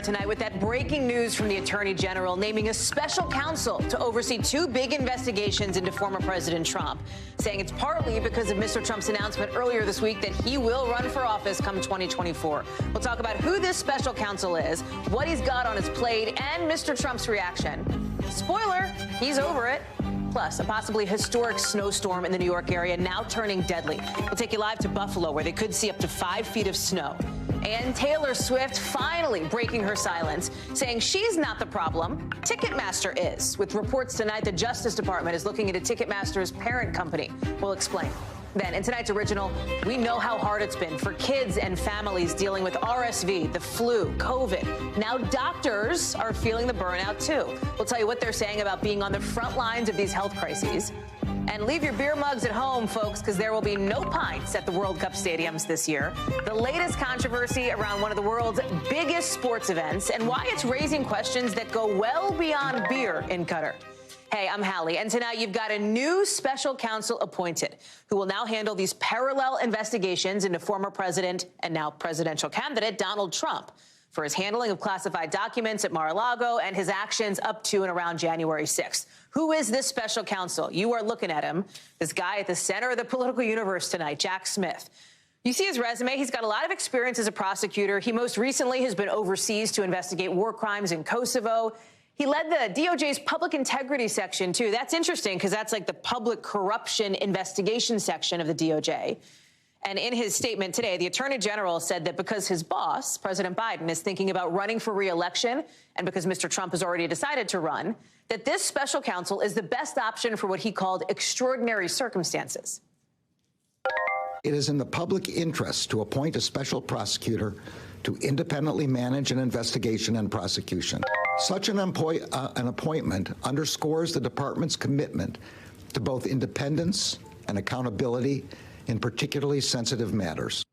start tonight with that breaking news from the Attorney General naming a special counsel to oversee two big investigations into former President Trump, saying it's partly because of Mr. Trump's announcement earlier this week that he will run for office come 2024. We'll talk about who this special counsel is, what he's got on his plate, and Mr. Trump's reaction. Spoiler, he's over it. Plus, a possibly historic snowstorm in the New York area now turning deadly. We'll take you live to Buffalo, where they could see up to 5 feet of snow. And Taylor Swift finally breaking her silence, saying she's not the problem, Ticketmaster is. With reports tonight, the Justice Department is looking into Ticketmaster's parent company. We'll explain. Then, in tonight's original, we know how hard it's been for kids and families dealing with RSV, the flu, COVID. Now doctors are feeling the burnout, too. We'll tell you what they're saying about being on the front lines of these health crises. And leave your beer mugs at home, folks, because there will be no pints at the World Cup stadiums this year. The latest controversy around one of the world's biggest sports events and why it's raising questions that go well beyond beer in Qatar. Hey, I'm Hallie, and tonight you've got a new special counsel appointed who will now handle these parallel investigations into former president and now presidential candidate Donald Trump for his handling of classified documents at Mar-a-Lago and his actions up to and around January 6th. Who is this special counsel? You are looking at him, this guy at the center of the political universe tonight, Jack Smith. You see his resume. He's got a lot of experience as a prosecutor. He most recently has been overseas to investigate war crimes in Kosovo. He led the DOJ's public integrity section, too. That's interesting because that's like the public corruption investigation section of the DOJ. And in his statement today, the Attorney General said that because his boss, President Biden, is thinking about running for re-election and because Mr. Trump has already decided to run, that this special counsel is the best option for what he called extraordinary circumstances. It is in the public interest to appoint a special prosecutor to independently manage an investigation and prosecution. Such an appointment underscores the department's commitment to both independence and accountability in particularly sensitive matters.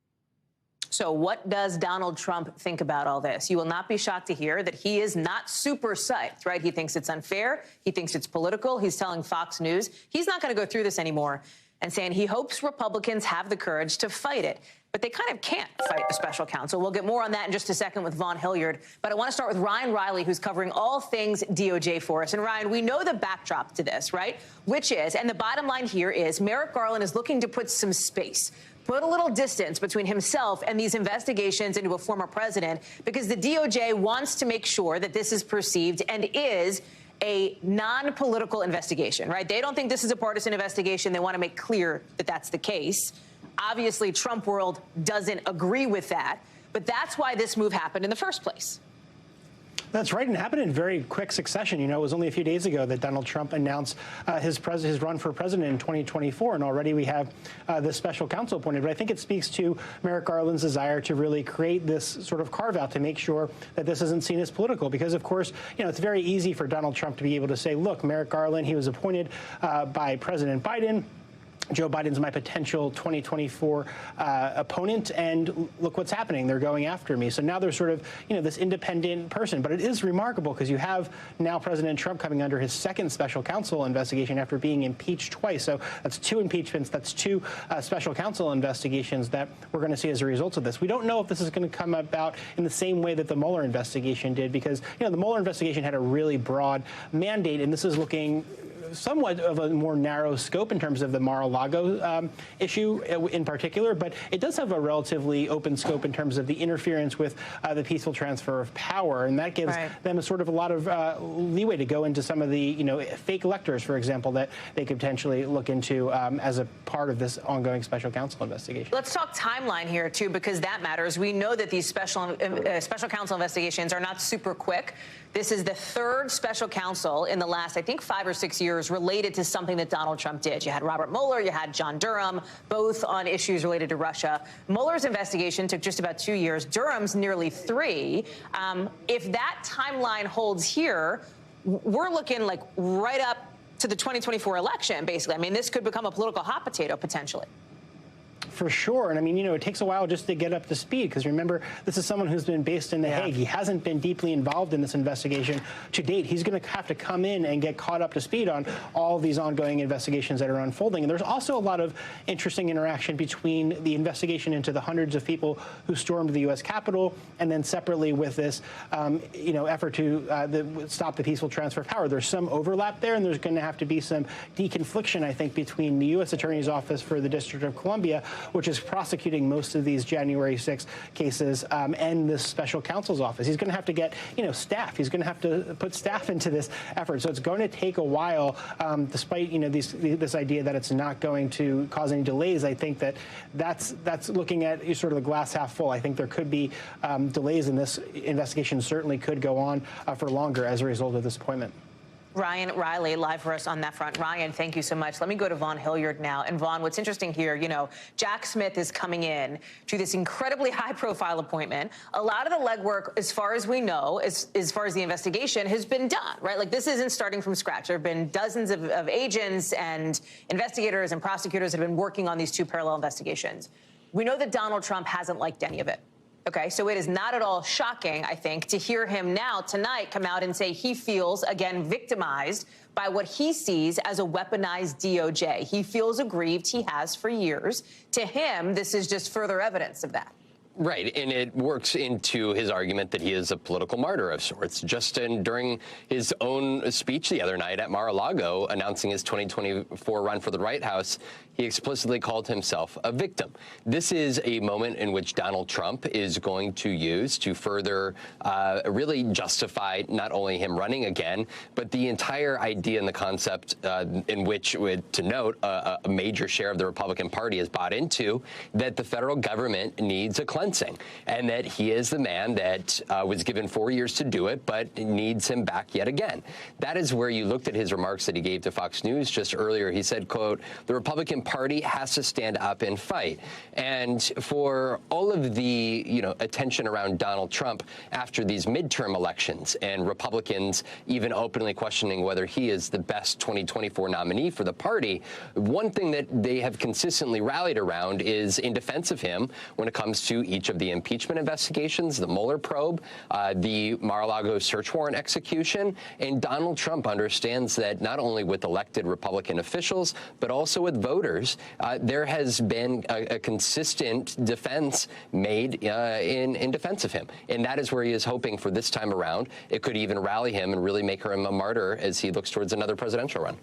So what does Donald Trump think about all this? You will not be shocked to hear that he is not super psyched, right? He thinks it's unfair. He thinks it's political. He's telling Fox News he's not going to go through this anymore and saying he hopes Republicans have the courage to fight it. But they kind of can't fight a special counsel. We'll get more on that in just a second with Vaughn Hilliard. But I want to start with Ryan Riley, who's covering all things DOJ for us. And Ryan, we know the backdrop to this, right? Which is, and the bottom line here is, Merrick Garland is looking to put some space, put a little distance between himself and these investigations into a former president, because the DOJ wants to make sure that this is perceived and is a non-political investigation, right? They don't think this is a partisan investigation. They want to make clear that that's the case. Obviously, Trump world doesn't agree with that, but that's why this move happened in the first place. That's right, and it happened in very quick succession. You know, it was only a few days ago that Donald Trump announced his run for president in 2024, and already we have this special counsel appointed. But I think it speaks to Merrick Garland's desire to really create this sort of carve-out to make sure that this isn't seen as political. Because, of course, you know, it's very easy for Donald Trump to be able to say, look, Merrick Garland, he was appointed by President Biden. Joe Biden's my potential 2024 opponent, and look what's happening. They're going after me. So now there's sort of, you know, this independent person. But it is remarkable because you have now President Trump coming under his second special counsel investigation after being impeached twice. So that's 2 impeachments. That's 2 special counsel investigations that we're going to see as a result of this. We don't know if this is going to come about in the same way that the Mueller investigation did, because, you know, the Mueller investigation had a really broad mandate, and this is looking somewhat of a more narrow scope in terms of the Mar-a-Lago issue in particular, but it does have a relatively open scope in terms of the interference with the peaceful transfer of power, and that gives them a sort of a lot of leeway to go into some of the, you know, fake electors, for example, that they could potentially look into as a part of this ongoing special counsel investigation. Let's talk timeline here, too, because that matters. We know that these special counsel investigations are not super quick. This is the 3rd special counsel in the last, I think, 5 or 6 years related to something that Donald Trump did. You had Robert Mueller, you had John Durham, both on issues related to Russia. Mueller's investigation took just about 2 years. Durham's nearly 3. If that timeline holds here, we're looking like right up to the 2024 election, basically. I mean, this could become a political hot potato, potentially. For sure. And I mean, it takes a while just to get up to speed, because remember, this is someone who's been based in The Hague. He hasn't been deeply involved in this investigation to date. He's going to have to come in and get caught up to speed on all these ongoing investigations that are unfolding. And there's also a lot of interesting interaction between the investigation into the hundreds of people who stormed the U.S. Capitol, and then separately with this, effort to stop the peaceful transfer of power. There's some overlap there, and there's going to have to be some deconfliction, I think, between the U.S. Attorney's Office for the District of Columbia, which is prosecuting most of these January 6 cases, and this special counsel's office. He's going to have to get, staff. He's going to have to put staff into this effort. So it's going to take a while, despite, this idea that it's not going to cause any delays. I think that's looking at sort of the glass half full. I think there could be delays in this investigation. Certainly could go on for longer as a result of this appointment. Ryan Riley, live for us on that front. Ryan, thank you so much. Let me go to Vaughn Hilliard now. And Vaughn, what's interesting here, Jack Smith is coming in to this incredibly high-profile appointment. A lot of the legwork, as far as we know, as far as the investigation, has been done, right? Like, this isn't starting from scratch. There have been dozens of agents and investigators and prosecutors that have been working on these two parallel investigations. We know that Donald Trump hasn't liked any of it. Okay, so it is not at all shocking, I think, to hear him now tonight come out and say he feels, again, victimized by what he sees as a weaponized DOJ. He feels aggrieved. He has for years. To him, this is just further evidence of that. Right, and it works into his argument that he is a political martyr of sorts. Just during his own speech the other night at Mar-a-Lago, announcing his 2024 run for the White House, he explicitly called himself a victim. This is a moment in which Donald Trump is going to use to further really justify not only him running again, but the entire idea and the concept in which, to note, a major share of the Republican Party has bought into, that the federal government needs a cleansing, and that he is the man that was given 4 years to do it, but needs him back yet again. That is where you looked at his remarks that he gave to Fox News just earlier. He said, quote, "The Republican Party has to stand up and fight." And for all of the, attention around Donald Trump after these midterm elections, and Republicans even openly questioning whether he is the best 2024 nominee for the party, one thing that they have consistently rallied around is in defense of him when it comes to each of the impeachment investigations, the Mueller probe, the Mar-a-Lago search warrant execution. And Donald Trump understands that not only with elected Republican officials, but also with voters, there has been a consistent defense made in defense of him. And that is where he is hoping for this time around. It could even rally him and really make him a martyr as he looks towards another presidential run.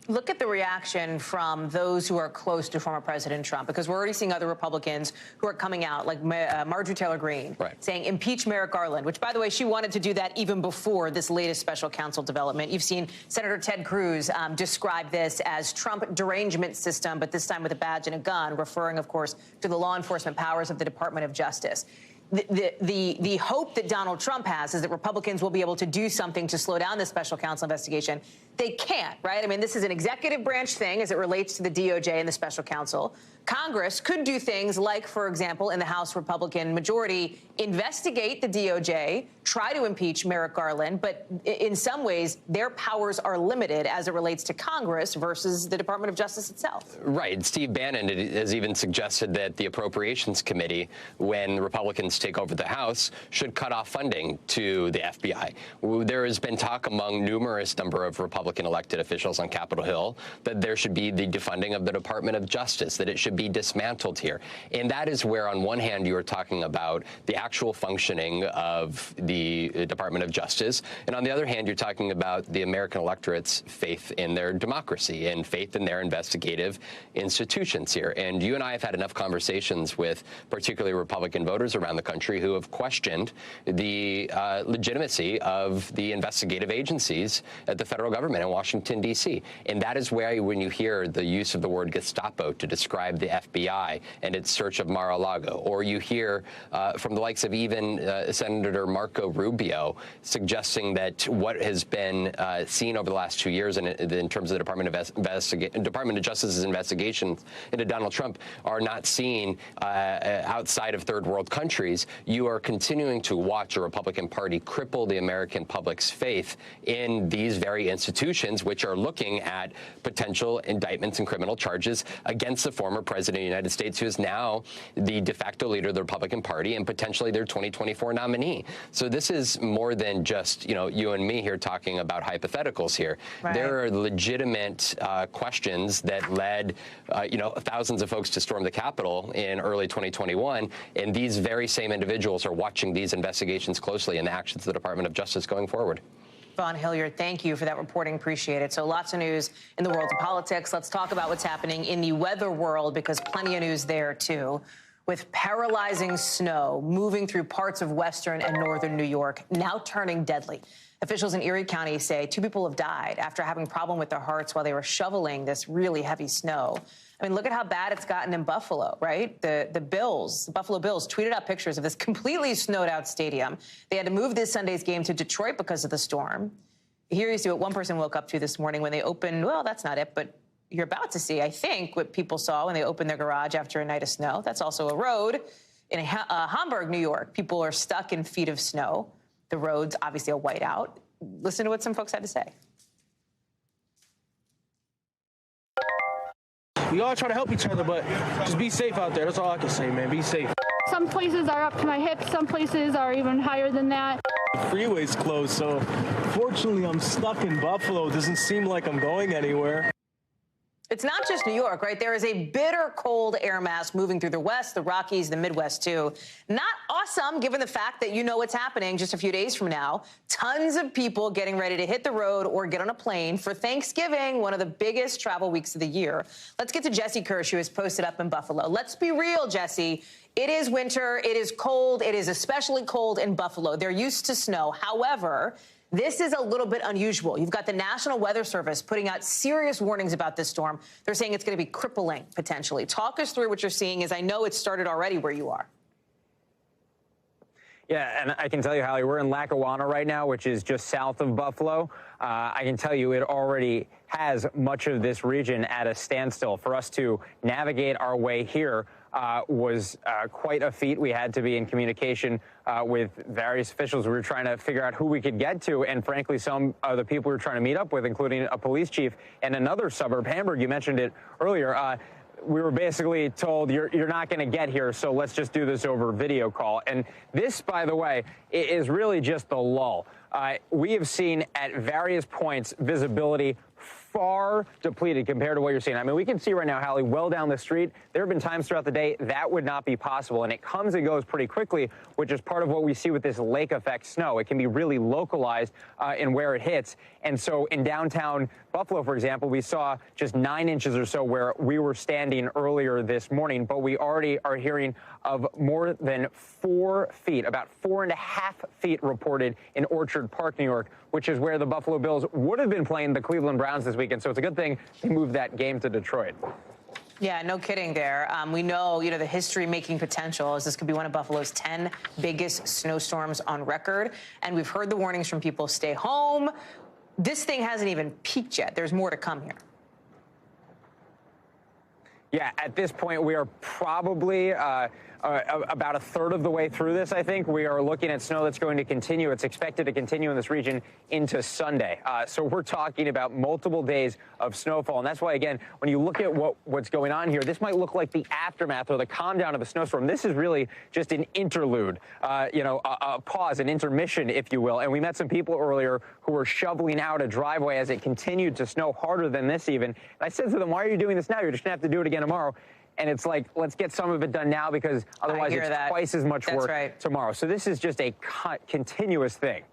Look at the reaction from those who are close to former President Trump, because we're already seeing other Republicans who are coming out, like Marjorie Taylor Greene, saying impeach Merrick Garland, which, by the way, she wanted to do that even before this latest special counsel development. You've seen Senator Ted Cruz describe this as Trump derangement system, but this time with a badge and a gun, referring, of course, to the law enforcement powers of the Department of Justice. The hope that Donald Trump has is that Republicans will be able to do something to slow down this special counsel investigation. They can't, right? I mean, this is an executive branch thing as it relates to the DOJ and the special counsel. Congress could do things like, for example, in the House Republican majority, investigate the DOJ, try to impeach Merrick Garland, but in some ways, their powers are limited as it relates to Congress versus the Department of Justice itself. Right. Steve Bannon has even suggested that the Appropriations Committee, when Republicans take over the House, should cut off funding to the FBI. There has been talk among numerous number of Republican elected officials on Capitol Hill that there should be the defunding of the Department of Justice, that it should be dismantled here. And that is where, on one hand, you are talking about the actual functioning of the Department of Justice, and on the other hand, you're talking about the American electorate's faith in their democracy and faith in their investigative institutions here. And you and I have had enough conversations with particularly Republican voters around the country who have questioned the legitimacy of the investigative agencies at the federal government in Washington, D.C. And that is where, when you hear the use of the word Gestapo to describe the FBI and its search of Mar-a-Lago, or you hear from the likes of even Senator Marco Marco Rubio, suggesting that what has been seen over the last 2 years in terms of the Department of Justice's investigations into Donald Trump are not seen outside of third world countries. You are continuing to watch a Republican Party cripple the American public's faith in these very institutions, which are looking at potential indictments and criminal charges against the former president of the United States, who is now the de facto leader of the Republican Party and potentially their 2024 nominee. So this is more than just, you and me here talking about hypotheticals here. Right. There are legitimate questions that led, thousands of folks to storm the Capitol in early 2021, and these very same individuals are watching these investigations closely and the actions of the Department of Justice going forward. Vaughn Hilliard, thank you for that reporting. Appreciate it. So lots of news in the world of politics. Let's talk about what's happening in the weather world, because plenty of news there, too. With paralyzing snow moving through parts of western and northern New York, now turning deadly. Officials in Erie County say 2 people have died after having a problem with their hearts while they were shoveling this really heavy snow. I mean, look at how bad it's gotten in Buffalo, right? The Buffalo Bills tweeted out pictures of this completely snowed out stadium. They had to move this Sunday's game to Detroit because of the storm. Here you see what one person woke up to this morning when they opened, well, that's not it, but you're about to see, I think, what people saw when they opened their garage after a night of snow. That's also a road in Hamburg, New York. People are stuck in feet of snow. The road's obviously a whiteout. Listen to what some folks had to say. We all try to help each other, but just be safe out there. That's all I can say, man. Be safe. Some places are up to my hips. Some places are even higher than that. The freeway's closed, so fortunately I'm stuck in Buffalo. It doesn't seem like I'm going anywhere. It's not just New York, right? There is a bitter cold air mass moving through the West, the Rockies, the Midwest, too. Not awesome, given the fact that you know what's happening just a few days from now. Tons of people getting ready to hit the road or get on a plane for Thanksgiving, one of the biggest travel weeks of the year. Let's get to Jesse Kirsch, who is posted up in Buffalo. Let's be real, Jesse. It is winter. It is cold. It is especially cold in Buffalo. They're used to snow. However, this is a little bit unusual. You've got the National Weather Service putting out serious warnings about this storm. They're saying it's going to be crippling, potentially. Talk us through what you're seeing, as I know it started already where you are. Yeah, and I can tell you, Hallie, we're in Lackawanna right now, which is just south of Buffalo. I can tell you it already has much of this region at a standstill. For us to navigate our way here was quite a feat. We had to be in communication with various officials. We were trying to figure out who we could get to, and frankly, some of the people we were trying to meet up with, including a police chief in another suburb, Hamburg. You mentioned it earlier. We were basically told, you're not going to get here, so let's just do this over video call. And this, by the way, is really just the lull. We have seen at various points visibility far depleted compared to what you're seeing. I mean, we can see right now, Hallie, well down the street. There have been times throughout the day that would not be possible, and it comes and goes pretty quickly, which is part of what we see with this lake effect snow. It can be really localized in where it hits. And so in downtown Buffalo, for example, we saw just 9 inches or so where we were standing earlier this morning, but we already are hearing of more than 4 feet, about 4.5 feet reported in Orchard Park, New York, which is where the Buffalo Bills would have been playing the Cleveland Browns this weekend. So it's a good thing they moved that game to Detroit. Yeah, no kidding there. We know, the history-making potential is this could be one of Buffalo's 10 biggest snowstorms on record. And we've heard the warnings from people, stay home. This thing hasn't even peaked yet. There's more to come here. Yeah, at this point, we are probably about a third of the way through this, I think. We are looking at snow that's going to continue. It's expected to continue in this region into Sunday. So we're talking about multiple days of snowfall. And that's why, again, when you look at what's going on here, this might look like the aftermath or the calm down of a snowstorm. This is really just an interlude, a pause, an intermission, if you will. And we met some people earlier who were shoveling out a driveway as it continued to snow harder than this even. And I said to them, why are you doing this now? You're just going to have to do it again tomorrow. And it's like, let's get some of it done now because otherwise it's twice as much work tomorrow. So this is just a continuous thing.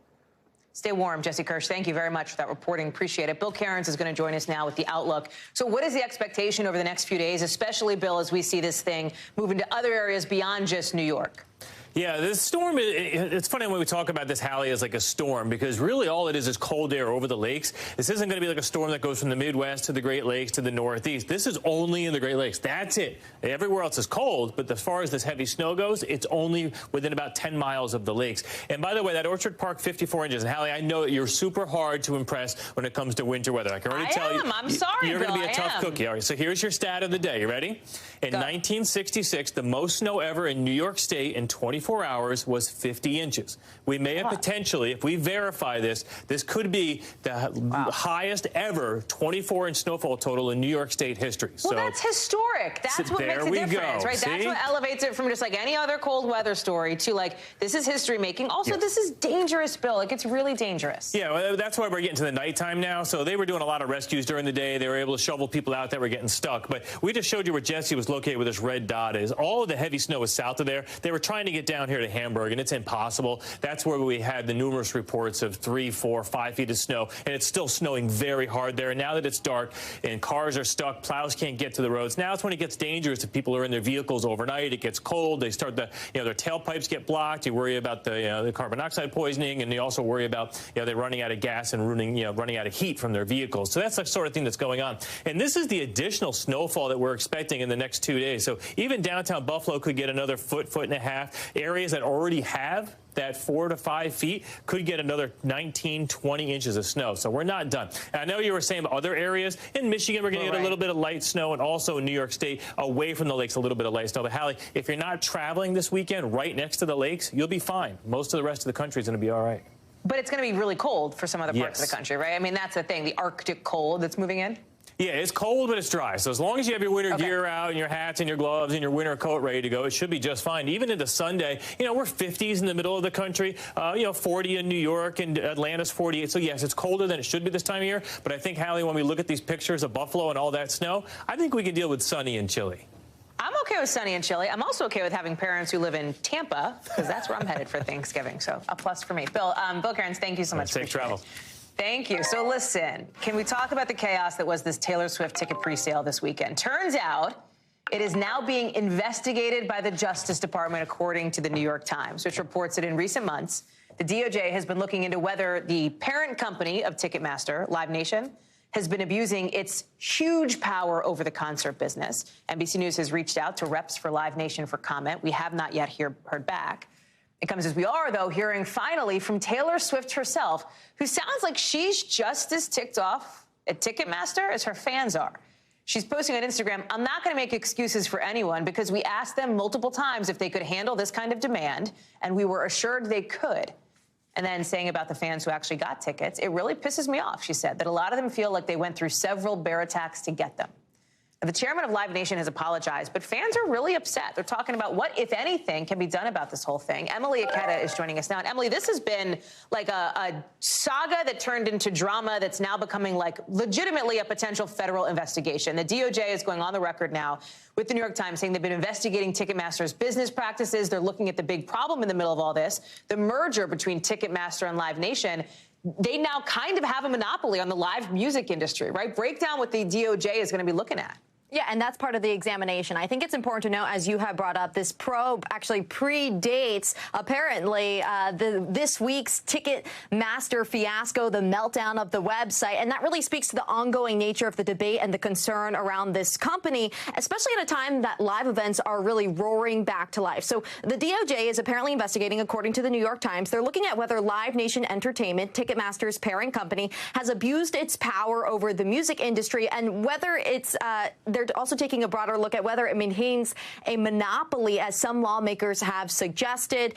Stay warm, Jesse Kirsch. Thank you very much for that reporting. Appreciate it. Bill Cairns is going to join us now with the outlook. So what is the expectation over the next few days, especially, Bill, as we see this thing move into other areas beyond just New York? Yeah, this storm, it's funny when we talk about this, Hallie, as like a storm, because really all it is cold air over the lakes. This isn't going to be like a storm that goes from the Midwest to the Great Lakes to the Northeast. This is only in the Great Lakes. That's it. Everywhere else is cold, but as far as this heavy snow goes, it's only within about 10 miles of the lakes. And by the way, that Orchard Park 54 inches, and Hallie, I know that you're super hard to impress when it comes to winter weather. I can already tell you. I'm sorry, you're going to be a tough am. cookie. All right, so here's your stat of the day. You ready? In 1966, the most snow ever in New York State in 24 hours was 50 inches. We may have potentially, if we verify this, this could be the highest ever 24-inch snowfall total in New York State history. Well, that's historic. That's what makes a difference, right? See? That's what elevates it from just like any other cold weather story to like, this is history making. Also, this is dangerous, Bill. Like, it's really dangerous. Yeah, well, that's why we're getting to the nighttime now. So they were doing a lot of rescues during the day. They were able to shovel people out that were getting stuck. But we just showed you where Jesse was located, where this red dot is. All of the heavy snow is south of there. They were trying to get down here to Hamburg, and it's impossible. That's where we had the numerous reports of 3, 4, 5 feet of snow, and it's still snowing very hard there. And now that it's dark and cars are stuck, plows can't get to the roads. Now it's when it gets dangerous if people are in their vehicles overnight. It gets cold. They start their tailpipes get blocked. You worry about the carbon dioxide poisoning, and you also worry about they're running out of gas and running out of heat from their vehicles. So that's the sort of thing that's going on. And this is the additional snowfall that we're expecting in the next 2 days. So even downtown Buffalo could get another foot and a half. Areas that already have that 4 to 5 feet could get another 19, 20 inches of snow. So we're not done. And I know you were saying about other areas. In Michigan, we're going to get a little bit of light snow, and also in New York State, away from the lakes, a little bit of light snow. But, Hallie, if you're not traveling this weekend right next to the lakes, you'll be fine. Most of the rest of the country is going to be all right. But it's going to be really cold for some other parts of the country, right? I mean, that's the thing, the Arctic cold that's moving in. Yeah, it's cold, but it's dry. So as long as you have your winter gear out and your hats and your gloves and your winter coat ready to go, it should be just fine. Even into Sunday, we're 50s in the middle of the country, 40 in New York, and Atlanta's 48. So, yes, it's colder than it should be this time of year. But I think, Hallie, when we look at these pictures of Buffalo and all that snow, I think we can deal with sunny and chilly. I'm okay with sunny and chilly. I'm also okay with having parents who live in Tampa, because that's where I'm headed for Thanksgiving. So a plus for me. Bill Cairns, thank you so much. Safe travel. Thank you. So listen, can we talk about the chaos that was this Taylor Swift ticket presale this weekend? Turns out it is now being investigated by the Justice Department, according to the New York Times, which reports that in recent months, the DOJ has been looking into whether the parent company of Ticketmaster, Live Nation, has been abusing its huge power over the concert business. NBC News has reached out to reps for Live Nation for comment. We have not yet heard back. It comes as we are, though, hearing finally from Taylor Swift herself, who sounds like she's just as ticked off at Ticketmaster as her fans are. She's posting on Instagram, "I'm not going to make excuses for anyone because we asked them multiple times if they could handle this kind of demand, and we were assured they could." And then saying about the fans who actually got tickets, "It really pisses me off," she said, "that a lot of them feel like they went through several bear attacks to get them." The chairman of Live Nation has apologized, but fans are really upset. They're talking about what, if anything, can be done about this whole thing. Emily Aketa is joining us now. And Emily, this has been like a saga that turned into drama that's now becoming like legitimately a potential federal investigation. The DOJ is going on the record now with the New York Times saying they've been investigating Ticketmaster's business practices. They're looking at the big problem in the middle of all this, the merger between Ticketmaster and Live Nation. They now kind of have a monopoly on the live music industry, right? Break down what the DOJ is going to be looking at. Yeah, and that's part of the examination. I think it's important to know, as you have brought up, this probe actually predates, apparently, this week's Ticketmaster fiasco, the meltdown of the website. And that really speaks to the ongoing nature of the debate and the concern around this company, especially at a time that live events are really roaring back to life. So the DOJ is apparently investigating, according to the New York Times. They're looking at whether Live Nation Entertainment, Ticketmaster's parent company, has abused its power over the music industry, and whether it's they're also taking a broader look at whether it maintains a monopoly, as some lawmakers have suggested.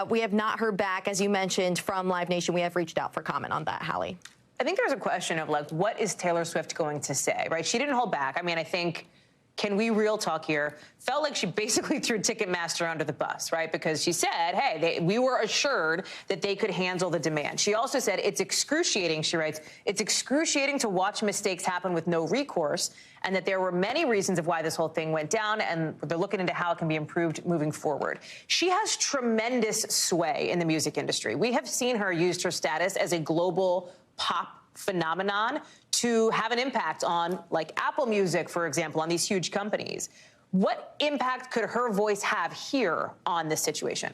We have not heard back, as you mentioned, from Live Nation. We have reached out for comment on that, Hallie. I think there's a question of, like, what is Taylor Swift going to say, right? She didn't hold back. I mean, I think, can we real talk here? Felt like she basically threw Ticketmaster under the bus, right? Because she said, hey, we were assured that they could handle the demand. She also said it's excruciating, she writes, it's excruciating to watch mistakes happen with no recourse, and that there were many reasons of why this whole thing went down, and they're looking into how it can be improved moving forward. She has tremendous sway in the music industry. We have seen her use her status as a global pop phenomenon to have an impact on, like, Apple Music, for example, on these huge companies. What impact could her voice have here on this situation?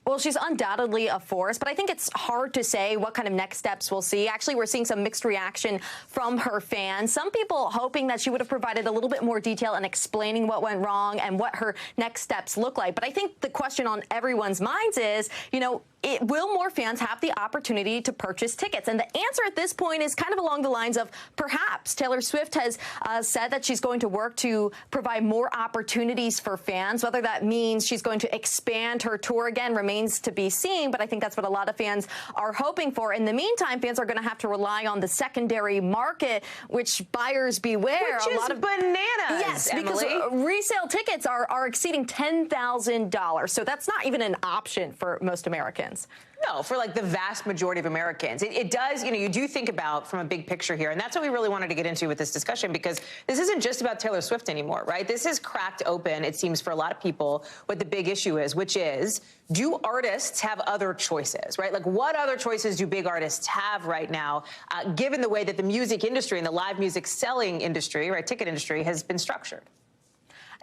Well, she's undoubtedly a force, but I think it's hard to say what kind of next steps we'll see. Actually, we're seeing some mixed reaction from her fans. Some people hoping that she would have provided a little bit more detail in explaining what went wrong and what her next steps look like. But I think the question on everyone's minds is, will more fans have the opportunity to purchase tickets? And the answer at this point is kind of along the lines of perhaps. Taylor Swift has said that she's going to work to provide more opportunities for fans. Whether that means she's going to expand her tour again remains to be seen, but I think that's what a lot of fans are hoping for. In the meantime, fans are going to have to rely on the secondary market, which buyers beware. Which is bananas, yes, Emily. Because resale tickets are exceeding $10,000. So that's not even an option for most Americans. No, for like the vast majority of Americans. It does, you do think about from a big picture here. And that's what we really wanted to get into with this discussion, because this isn't just about Taylor Swift anymore, right? This is cracked open, it seems, for a lot of people what the big issue is, which is, do artists have other choices, right? Like, what other choices do big artists have right now, given the way that the music industry and the live music selling industry, right, ticket industry, has been structured?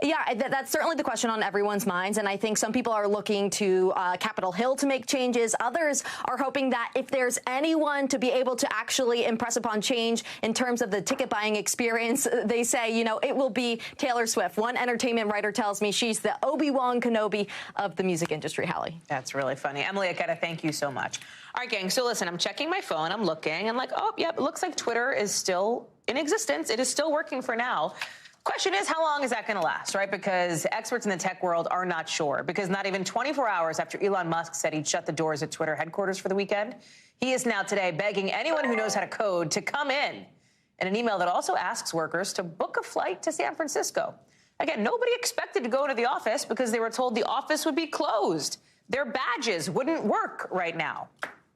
Yeah, that's certainly the question on everyone's minds. And I think some people are looking to Capitol Hill to make changes. Others are hoping that if there's anyone to be able to actually impress upon change in terms of the ticket buying experience, they say, it will be Taylor Swift. One entertainment writer tells me she's the Obi-Wan Kenobi of the music industry, Hallie. That's really funny. Emily, I gotta thank you so much. All right, gang, so listen, I'm checking my phone. I'm looking. I'm like, oh, yep, it looks like Twitter is still in existence. It is still working for now. Question is, how long is that going to last, right? Because experts in the tech world are not sure, because not even 24 hours after Elon Musk said he'd shut the doors at Twitter headquarters for the weekend, he is now today begging anyone who knows how to code to come in an email that also asks workers to book a flight to San Francisco. Again, nobody expected to go to the office because they were told the office would be closed. Their badges wouldn't work right now.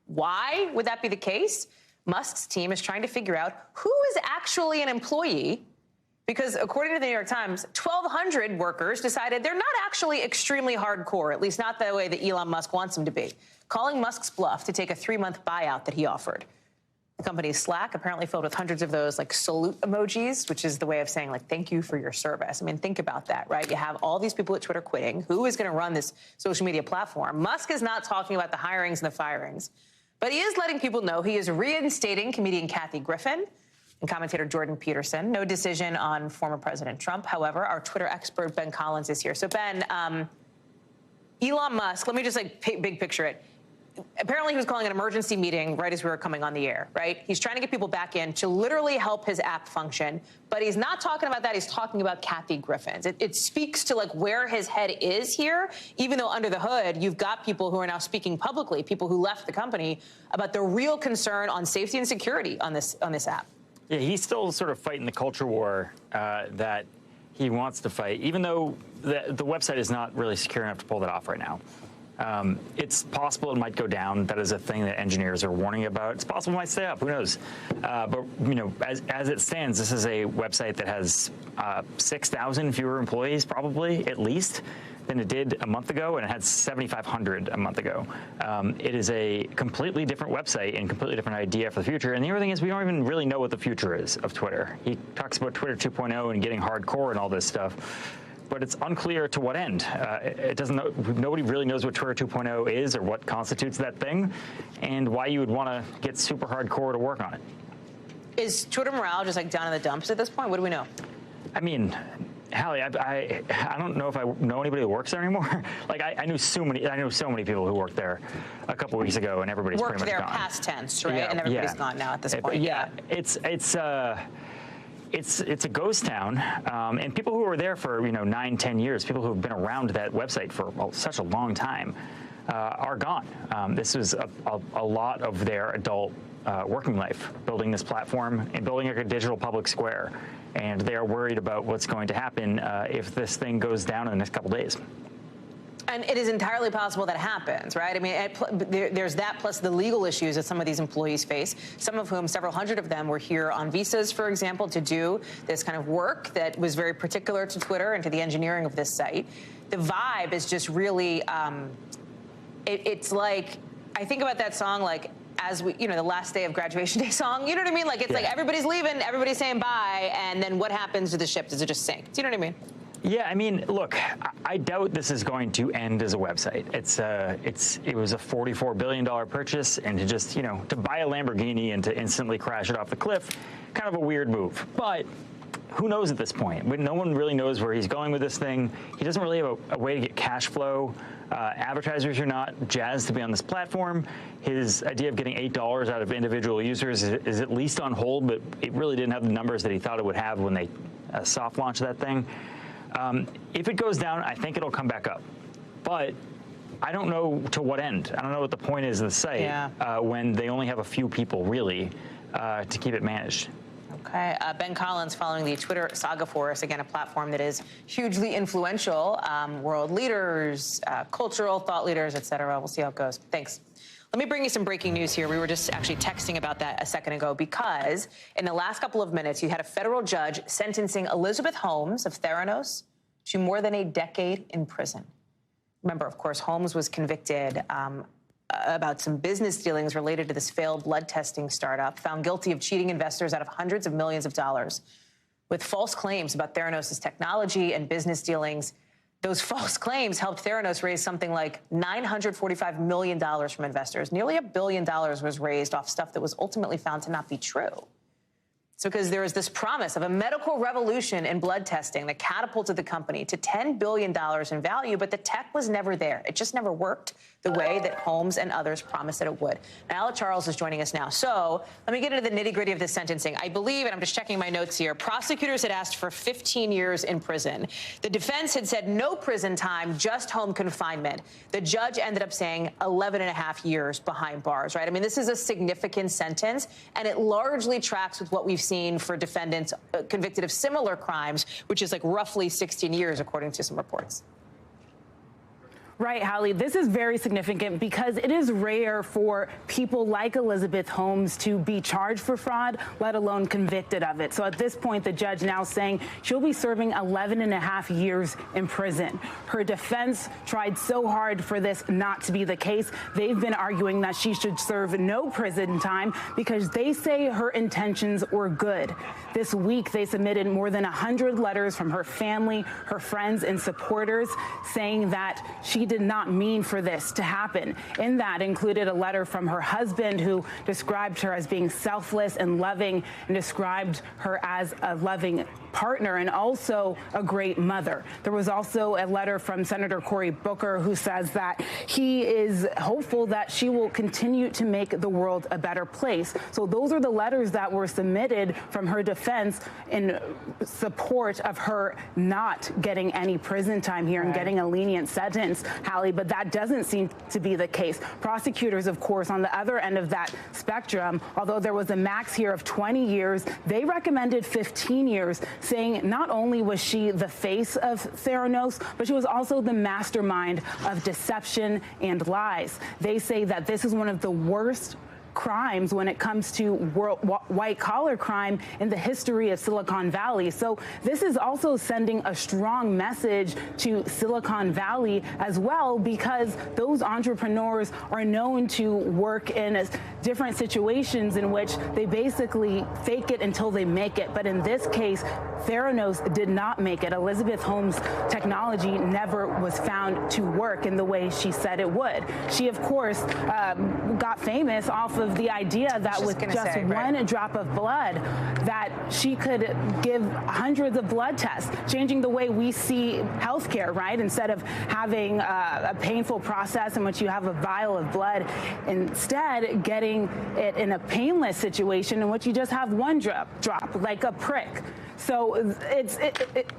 Why would that be the case? Musk's team is trying to figure out who is actually an employee, because according to the New York Times, 1,200 workers decided they're not actually extremely hardcore, at least not the way that Elon Musk wants them to be, calling Musk's bluff to take a 3-month buyout that he offered. The company's Slack apparently filled with hundreds of those salute emojis, which is the way of saying thank you for your service. I mean, think about that, right? You have all these people at Twitter quitting. Who is going to run this social media platform? Musk is not talking about the hirings and the firings, but he is letting people know he is reinstating comedian Kathy Griffin and commentator Jordan Peterson. No decision on former President Trump. However, our Twitter expert Ben Collins is here. So Ben, Elon Musk, let me just big picture it. Apparently he was calling an emergency meeting right as we were coming on the air, right? He's trying to get people back in to literally help his app function, but he's not talking about that. He's talking about Kathy Griffin. It speaks to where his head is here, even though under the hood, you've got people who are now speaking publicly, people who left the company, about the real concern on safety and security on this app. Yeah, he's still sort of fighting the culture war that he wants to fight, even though the website is not really secure enough to pull that off right now. It's possible it might go down. That is a thing that engineers are warning about. It's possible it might stay up. Who knows? But as it stands, this is a website that has 6,000 fewer employees, probably at least, than it did a month ago, and it had 7,500 a month ago. It is a completely different website and completely different idea for the future. And the other thing is, we don't even really know what the future is of Twitter. He talks about Twitter 2.0 and getting hardcore and all this stuff, but it's unclear to what end. Nobody really knows what Twitter 2.0 is or what constitutes that thing, and why you would want to get super hardcore to work on it. Is Twitter morale just down in the dumps at this point? What do we know? I mean, Hallie, I don't know if I know anybody who works there anymore. I know so many people who worked there a couple weeks ago, and everybody's pretty much gone. Worked there past tense, right? Yeah, and everybody's gone now at this point. Yeah, it's a ghost town, and people who were there for 9, 10 years, people who have been around that website for such a long time, are gone. This was a lot of their adult working life, building this platform and building a digital public square. And they are worried about what's going to happen if this thing goes down in the next couple days. And it is entirely possible that happens, right? I mean, there's that plus the legal issues that some of these employees face, some of whom, several hundred of them, were here on visas, for example, to do this kind of work that was very particular to Twitter and to the engineering of this site. The vibe is just really, it's like, I think about that song as we, the last day of graduation day song, you know what I mean? It's everybody's leaving, everybody's saying bye, and then what happens to the ship? Does it just sink? Do you know what I mean? Yeah, I mean, look, I doubt this is going to end as a website. It was a $44 billion purchase, and to buy a Lamborghini and to instantly crash it off the cliff, kind of a weird move. But who knows at this point? No one really knows where he's going with this thing. He doesn't really have a way to get cash flow. Advertisers are not jazzed to be on this platform. His idea of getting $8 out of individual users is at least on hold, but it really didn't have the numbers that he thought it would have when they soft launched that thing. If it goes down, I think it'll come back up. But I don't know to what end. I don't know what the point is of the site when they only have a few people, really, to keep it managed. Okay. Ben Collins following the Twitter saga for us, again, a platform that is hugely influential. World leaders, cultural thought leaders, et cetera. We'll see how it goes. Thanks. Let me bring you some breaking news here. We were just actually texting about that a second ago because in the last couple of minutes, you had a federal judge sentencing Elizabeth Holmes of Theranos to more than a decade in prison. Remember, of course, Holmes was convicted about some business dealings related to this failed blood testing startup, found guilty of cheating investors out of hundreds of millions of dollars with false claims about Theranos' technology and business dealings. Those false claims helped Theranos raise something like $945 million from investors. Nearly $1 billion was raised off stuff that was ultimately found to not be true. It's because there was this promise of a medical revolution in blood testing that catapulted the company to $10 billion in value, but the tech was never there. It just never worked the way that Holmes and others promised that it would. Now, Alec Charles is joining us now. So let me get into the nitty-gritty of the sentencing. I believe, and I'm just checking my notes here, prosecutors had asked for 15 years in prison. The defense had said no prison time, just home confinement. The judge ended up saying 11 and a half years behind bars, right? I mean, this is a significant sentence, and it largely tracks with what we've seen for defendants convicted of similar crimes, which is like roughly 16 years, according to some reports. Right, Hallie. This is very significant because it is rare for people like Elizabeth Holmes to be charged for fraud, let alone convicted of it. So at this point, the judge now saying she'll be serving 11 and a half years in prison. Her defense tried so hard for this not to be the case. They've been arguing that she should serve no prison time because they say her intentions were good. This week, they submitted more than 100 letters from her family, her friends, and supporters saying that she did not mean for this to happen. In that included a letter from her husband who described her as being selfless and loving and described her as a loving partner and also a great mother. There was also a letter from Senator Cory Booker who says that he is hopeful that she will continue to make the world a better place. So those are the letters that were submitted from her defense in support of her not getting any prison time here and getting a lenient sentence, Hallie, but that doesn't seem to be the case. Prosecutors, of course, on the other end of that spectrum, although there was a max here of 20 years, they recommended 15 years, saying not only was she the face of Theranos, but she was also the mastermind of deception and lies. They say that this is one of the worst crimes when it comes to white-collar crime in the history of Silicon Valley. So this is also sending a strong message to Silicon Valley as well, because those entrepreneurs are known to work in different situations in which they basically fake it until they make it. But in this case, Theranos did not make it. Elizabeth Holmes' technology never was found to work in the way she said it would. She, of course, got famous off of the idea that with just one drop of blood that she could give hundreds of blood tests, changing the way we see healthcare, right? Instead of having a painful process in which you have a vial of blood, instead getting it in a painless situation in which you just have one drop like a prick. So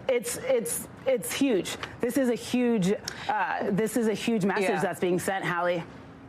it's huge. This is a huge message that's being sent, Hallie.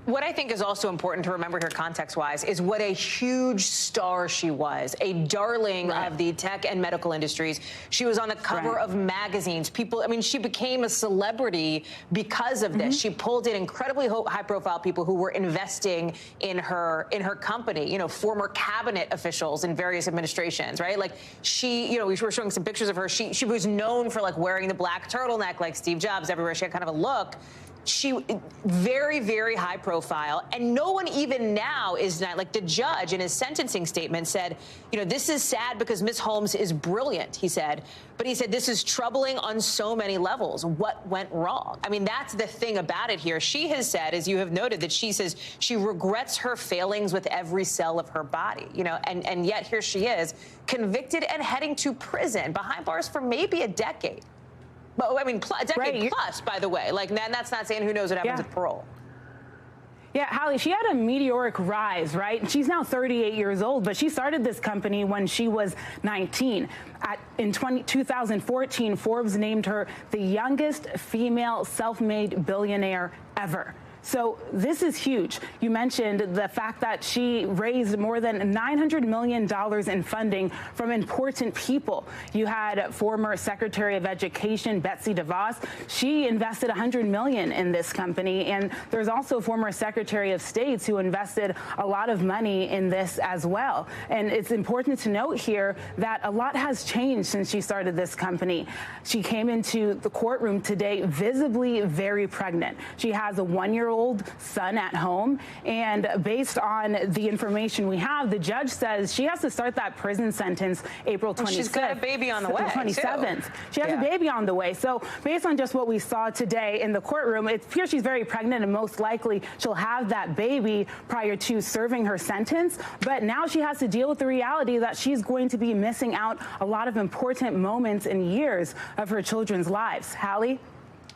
What I think is also important to remember here context-wise is what a huge star she was, a darling of the tech and medical industries. She was on the cover of magazines. People, I mean, she became a celebrity because of this. She pulled in incredibly high-profile people who were investing in her company, you know, former cabinet officials in various administrations, right? Like she, you know, we were showing some pictures of her. She was known for like wearing the black turtleneck like Steve Jobs everywhere. She had kind of a look. She very, very high profile, and no one even now is not, like the judge in his sentencing statement said, you know, this is sad because Ms. Holmes is brilliant, he said, but he said this is troubling on so many levels. What went wrong? I mean, that's the thing about it here. She has said, as you have noted, that she says she regrets her failings with every cell of her body, you know, and yet here she is, convicted and heading to prison behind bars for maybe a decade. But I mean, a decade plus, by the way. Like, that's not saying who knows what happens with parole. Yeah, Hallie, she had a meteoric rise, right? She's now 38 years old, but she started this company when she was 19. In 2014, Forbes named her the youngest female self-made billionaire ever. So this is huge. You mentioned the fact that she raised more than $900 million in funding from important people. You had former Secretary of Education Betsy DeVos. She invested $100 million in this company. And there's also former Secretary of States who invested a lot of money in this as well. And it's important to note here that a lot has changed since she started this company. She came into the courtroom today visibly very pregnant. She has a 1-year-old son at home, and based on the information we have, the judge says she has to start that prison sentence April 26th. She's got a baby on the way, 27th. too. She has a baby on the way. So based on just what we saw today in the courtroom, it appears she's very pregnant, and most likely she'll have that baby prior to serving her sentence. But now she has to deal with the reality that she's going to be missing out a lot of important moments and years of her children's lives. Hallie?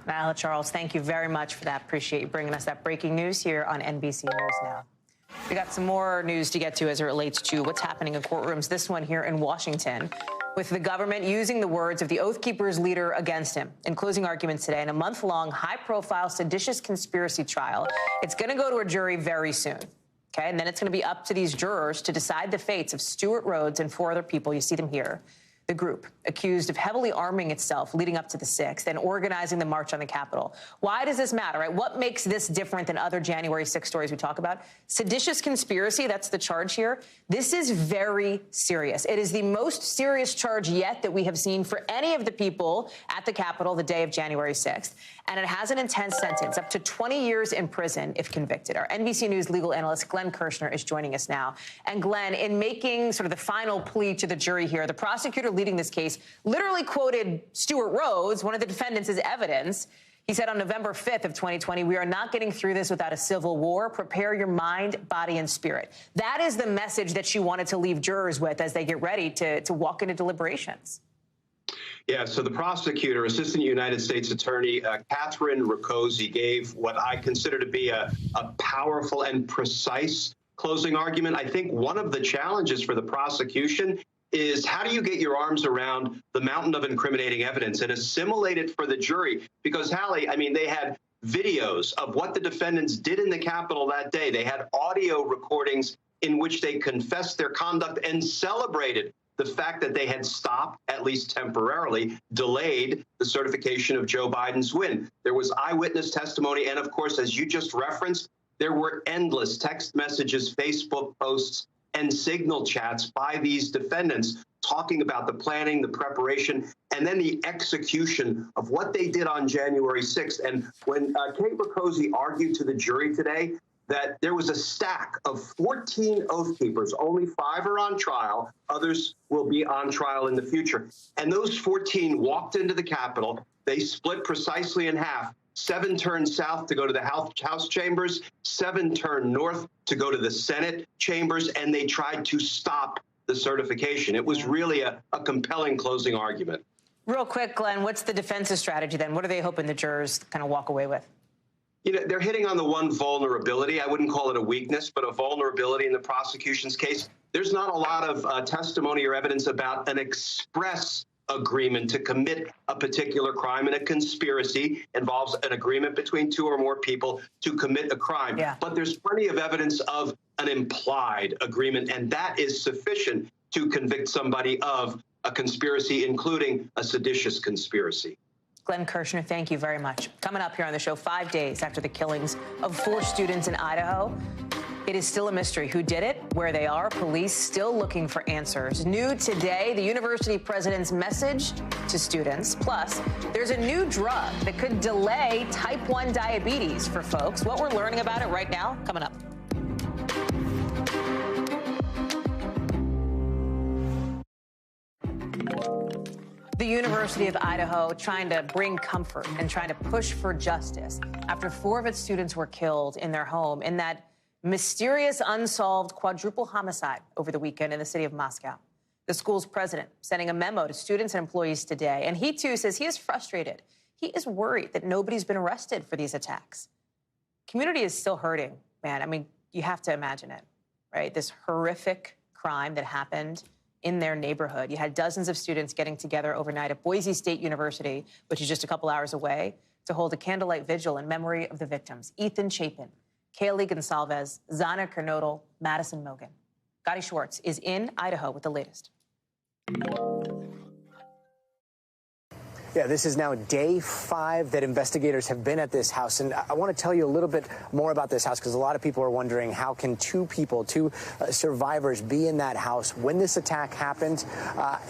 Vala Charles, thank you very much for that. Appreciate you bringing us that breaking news here on NBC News Now. We got some more news to get to as it relates to what's happening in courtrooms. This one here in Washington, with the government using the words of the Oath Keepers leader against him in closing arguments today in a month-long, high-profile, seditious conspiracy trial. It's going to go to a jury very soon. Okay, and then it's going to be up to these jurors to decide the fates of Stuart Rhodes and 4 other people. You see them here. The group accused of heavily arming itself leading up to the 6th and organizing the march on the Capitol. Why does this matter, right? What makes this different than other January 6 stories we talk about? Seditious conspiracy, that's the charge here. This is very serious. It is the most serious charge yet that we have seen for any of the people at the Capitol the day of January 6th. And it has an intense sentence, up to 20 years in prison if convicted. Our NBC News legal analyst, Glenn Kirshner, is joining us now. And Glenn, in making sort of the final plea to the jury here, the prosecutor leading this case literally quoted Stuart Rhodes, one of the defendants, as evidence. He said on November 5th of 2020, we are not getting through this without a civil war. Prepare your mind, body, and spirit. That is the message that she wanted to leave jurors with as they get ready to walk into deliberations. Yeah, so the prosecutor, Assistant United States Attorney Catherine Riccozzi, gave what I consider to be a powerful and precise closing argument. I think one of the challenges for the prosecution is how do you get your arms around the mountain of incriminating evidence and assimilate it for the jury? Because, Hallie, I mean, they had videos of what the defendants did in the Capitol that day. They had audio recordings in which they confessed their conduct and celebrated the fact that they had stopped, at least temporarily, delayed the certification of Joe Biden's win. There was eyewitness testimony. And of course, as you just referenced, there were endless text messages, Facebook posts, and signal chats by these defendants talking about the planning, the preparation, and then the execution of what they did on January 6th. And when Kate Riccozzi argued to the jury today that there was a stack of 14 Oath Keepers, only 5 are on trial, others will be on trial in the future. And those 14 walked into the Capitol. They split precisely in half. 7 turned south to go to the House chambers, 7 turned north to go to the Senate chambers, and they tried to stop the certification. It was really a compelling closing argument. Real quick, Glenn, what's the defense's strategy then? What are they hoping the jurors kind of walk away with? You know, they're hitting on the one vulnerability. I wouldn't call it a weakness, but a vulnerability in the prosecution's case. There's not a lot of testimony or evidence about an express agreement to commit a particular crime, and a conspiracy involves an agreement between 2 or more people to commit a crime. Yeah. But there's plenty of evidence of an implied agreement, and that is sufficient to convict somebody of a conspiracy, including a seditious conspiracy. Glenn Kirshner, thank you very much. Coming up here on the show, 5 days after the killings of 4 students in Idaho, It is still a mystery who did it, where they are. Police still looking for answers. New today, the university president's message to students. Plus, there's a new drug that could delay type 1 diabetes for folks. What we're learning about it right now, coming up. The University of Idaho trying to bring comfort and trying to push for justice after 4 of its students were killed in their home in that mysterious unsolved quadruple homicide over the weekend in the city of Moscow. The school's president sending a memo to students and employees today, and he too says he is frustrated. He is worried that nobody's been arrested for these attacks. Community is still hurting, man. I mean, you have to imagine it, right? This horrific crime that happened in their neighborhood. You had dozens of students getting together overnight at Boise State University, which is just a couple hours away, to hold a candlelight vigil in memory of the victims: Ethan Chapin, Kaylee Gonsalves, Zana Kernodle, Madison Mogan. Gotti Schwartz is in Idaho with the latest. Yeah, this is now day 5 that investigators have been at this house. And I want to tell you a little bit more about this house because a lot of people are wondering, how can two survivors be in that house when this attack happened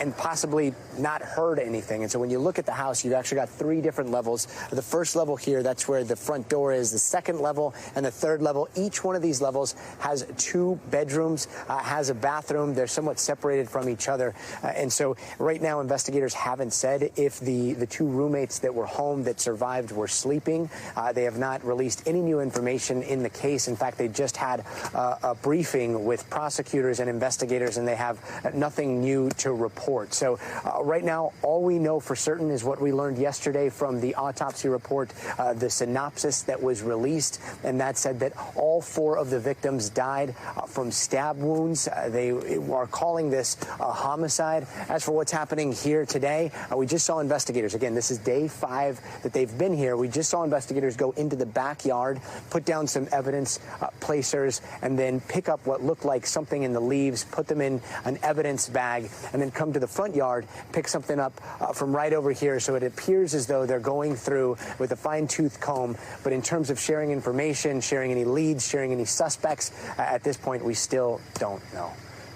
and possibly not heard anything? And so when you look at the house, you've actually got 3 different levels. The first level here, that's where the front door is. The second level and the third level, each one of these levels has 2 bedrooms, has a bathroom. They're somewhat separated from each other. And so right now, investigators haven't said if the 2 roommates that were home that survived were sleeping. They have not released any new information in the case. In fact, they just had a briefing with prosecutors and investigators, and they have nothing new to report. So right now, all we know for certain is what we learned yesterday from the autopsy report, the synopsis that was released, and that said that all 4 of the victims died from stab wounds. They are calling this a homicide. As for what's happening here today, we just saw investigators. Again, this is day 5 that they've been here. We just saw investigators go into the backyard, put down some evidence placers, and then pick up what looked like something in the leaves, put them in an evidence bag, and then come to the front yard, pick something up from right over here. So it appears as though they're going through with a fine-tooth comb. But in terms of sharing information, sharing any leads, sharing any suspects, at this point, we still don't know.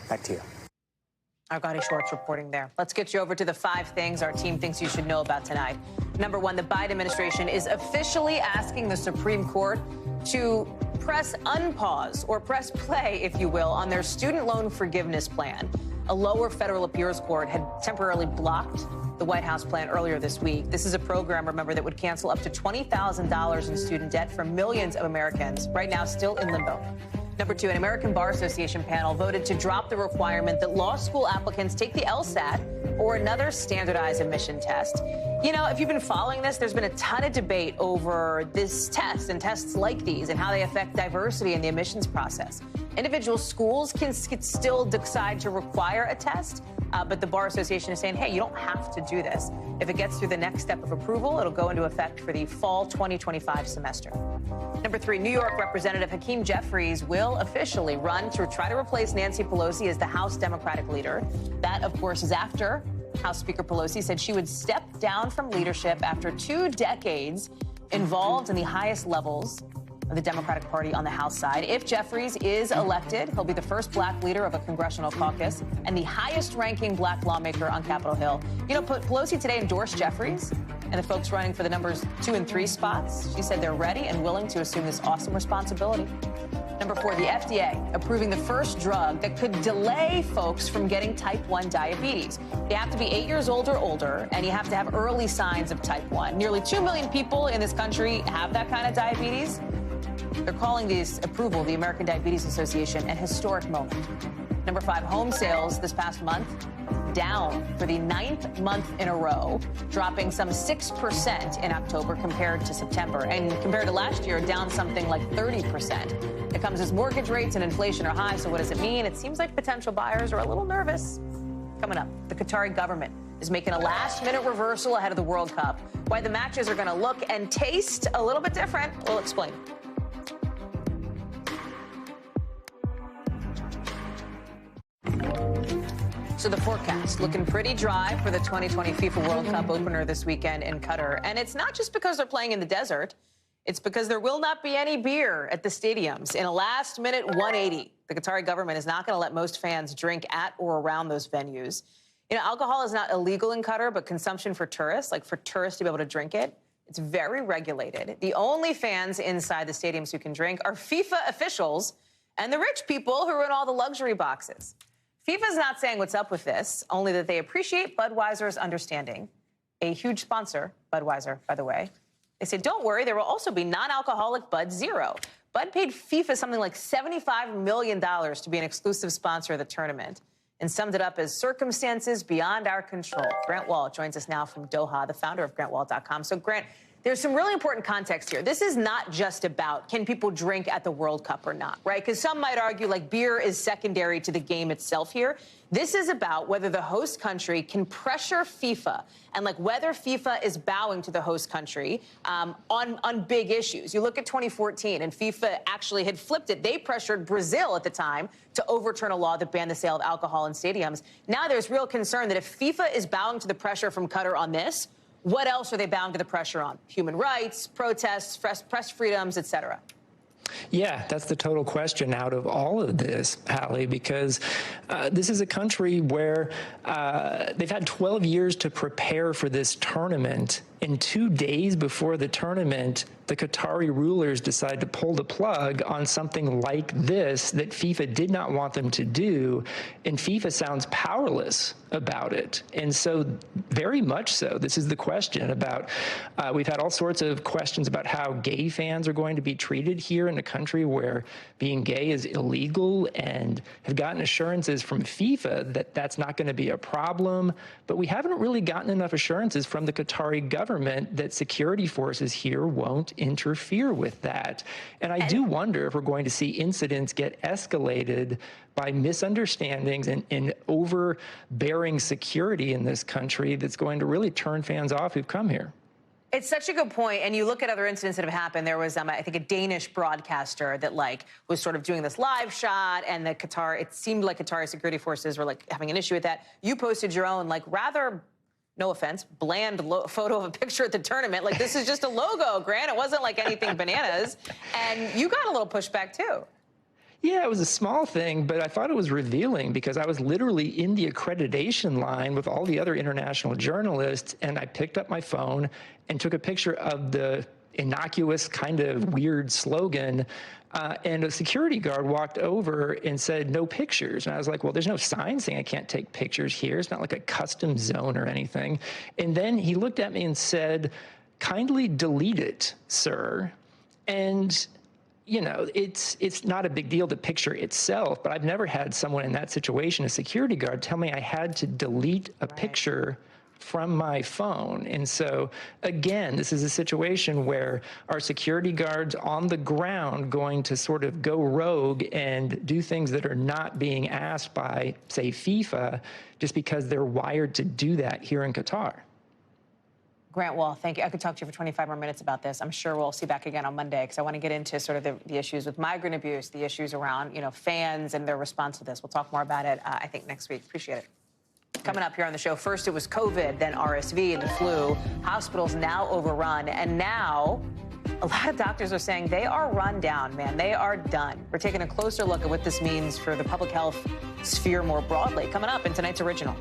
Back to you. Our Gotti Schwartz reporting there. Let's get you over to the 5 things our team thinks you should know about tonight. Number 1, the Biden administration is officially asking the Supreme Court to press unpause or press play, if you will, on their student loan forgiveness plan. A lower federal appeals court had temporarily blocked the White House plan earlier this week. This is a program, remember, that would cancel up to $20,000 in student debt for millions of Americans, right now still in limbo. Number 2, an American Bar Association panel voted to drop the requirement that law school applicants take the LSAT or another standardized admission test. You know, if you've been following this, there's been a ton of debate over this test and tests like these and how they affect diversity in the admissions process. Individual schools can still decide to require a test, but the Bar Association is saying, hey, you don't have to do this. If it gets through the next step of approval, it'll go into effect for the fall 2025 semester. Number 3, New York Representative Hakeem Jeffries will officially run to try to replace Nancy Pelosi as the House Democratic leader. That, of course, is after House Speaker Pelosi said she would step down from leadership after 2 decades involved in the highest levels of the Democratic Party on the House side. If Jeffries is elected, he'll be the first black leader of a congressional caucus and the highest-ranking black lawmaker on Capitol Hill. You know, Pelosi today endorsed Jeffries and the folks running for the numbers 2 and 3 spots. She said they're ready and willing to assume this awesome responsibility. Number 4, the FDA approving the first drug that could delay folks from getting type 1 diabetes. You have to be 8 years old or older, and you have to have early signs of type 1. Nearly 2 million people in this country have that kind of diabetes. They're calling this approval, the American Diabetes Association, an historic moment. Number 5, home sales this past month down for the 9th month in a row, dropping some 6% in October compared to September. And compared to last year, down something like 30%. It comes as mortgage rates and inflation are high. So what does it mean? It seems like potential buyers are a little nervous. Coming up, the Qatari government is making a last-minute reversal ahead of the World Cup. Why the matches are going to look and taste a little bit different, we'll explain. So the forecast looking pretty dry for the 2020 FIFA World Cup opener this weekend in Qatar. And it's not just because they're playing in the desert. It's because there will not be any beer at the stadiums. In a last-minute 180, the Qatari government is not going to let most fans drink at or around those venues. You know, alcohol is not illegal in Qatar, but consumption for tourists, like for tourists to be able to drink it, it's very regulated. The only fans inside the stadiums who can drink are FIFA officials and the rich people who are in all the luxury boxes. FIFA's not saying what's up with this, only that they appreciate Budweiser's understanding. A huge sponsor, Budweiser, by the way. They said, don't worry, there will also be non-alcoholic Bud Zero. Bud paid FIFA something like $75 million to be an exclusive sponsor of the tournament and summed it up as circumstances beyond our control. Grant Wall joins us now from Doha, the founder of GrantWall.com. So, Grant, there's some really important context here. This is not just about can people drink at the World Cup or not, right? Because some might argue like beer is secondary to the game itself here. This is about whether the host country can pressure FIFA and like whether FIFA is bowing to the host country on big issues. You look at 2014 and FIFA actually had flipped it. They pressured Brazil at the time to overturn a law that banned the sale of alcohol in stadiums. Now there's real concern that if FIFA is bowing to the pressure from Qatar on this, what else are they bound to the pressure on? Human rights, protests, press freedoms, et cetera. Yeah, that's the total question out of all of this, Hallie, because this is a country where they've had 12 years to prepare for this tournament. And 2 days before the tournament, the Qatari rulers decide to pull the plug on something like this that FIFA did not want them to do, and FIFA sounds powerless about it. And so, very much so, this is the question about, we've had all sorts of questions about how gay fans are going to be treated here in a country where being gay is illegal, and have gotten assurances from FIFA that that's not going to be a problem. But we haven't really gotten enough assurances from the Qatari government that security forces here won't interfere with that. And I do wonder if we're going to see incidents get escalated by misunderstandings and overbearing security in this country that's going to really turn fans off who've come here. It's such a good point. And you look at other incidents that have happened. There was, I think, a Danish broadcaster that was sort of doing this live shot, and it seemed like Qatari security forces were having an issue with that. You posted your own, rather, no offense, bland photo of a picture at the tournament. This is just a logo, Grant. It wasn't like anything bananas. And you got a little pushback, too. Yeah, it was a small thing, but I thought it was revealing because I was literally in the accreditation line with all the other international journalists, and I picked up my phone and took a picture of the innocuous kind of weird slogan, and a security guard walked over and said, no pictures. And I was like, well, there's no sign saying I can't take pictures here. It's not like a custom zone or anything. And then he looked at me and said, kindly delete it, sir. And you know, it's not a big deal, the picture itself, but I've never had someone in that situation, a security guard, tell me I had to delete a picture from my phone. And so, again, this is a situation where our security guards on the ground going to sort of go rogue and do things that are not being asked by, say, FIFA, just because they're wired to do that here in Qatar. Grant Wall, thank you. I could talk to you for 25 more minutes about this. I'm sure we'll see back again on Monday because I want to get into sort of the issues with migrant abuse, the issues around, fans and their response to this. We'll talk more about it, I think, next week. Appreciate it. Coming up here on the show, first it was COVID, then RSV and the flu. Hospitals now overrun, and now a lot of doctors are saying they are run down, man. They are done. We're taking a closer look at what this means for the public health sphere more broadly. Coming up in tonight's Original.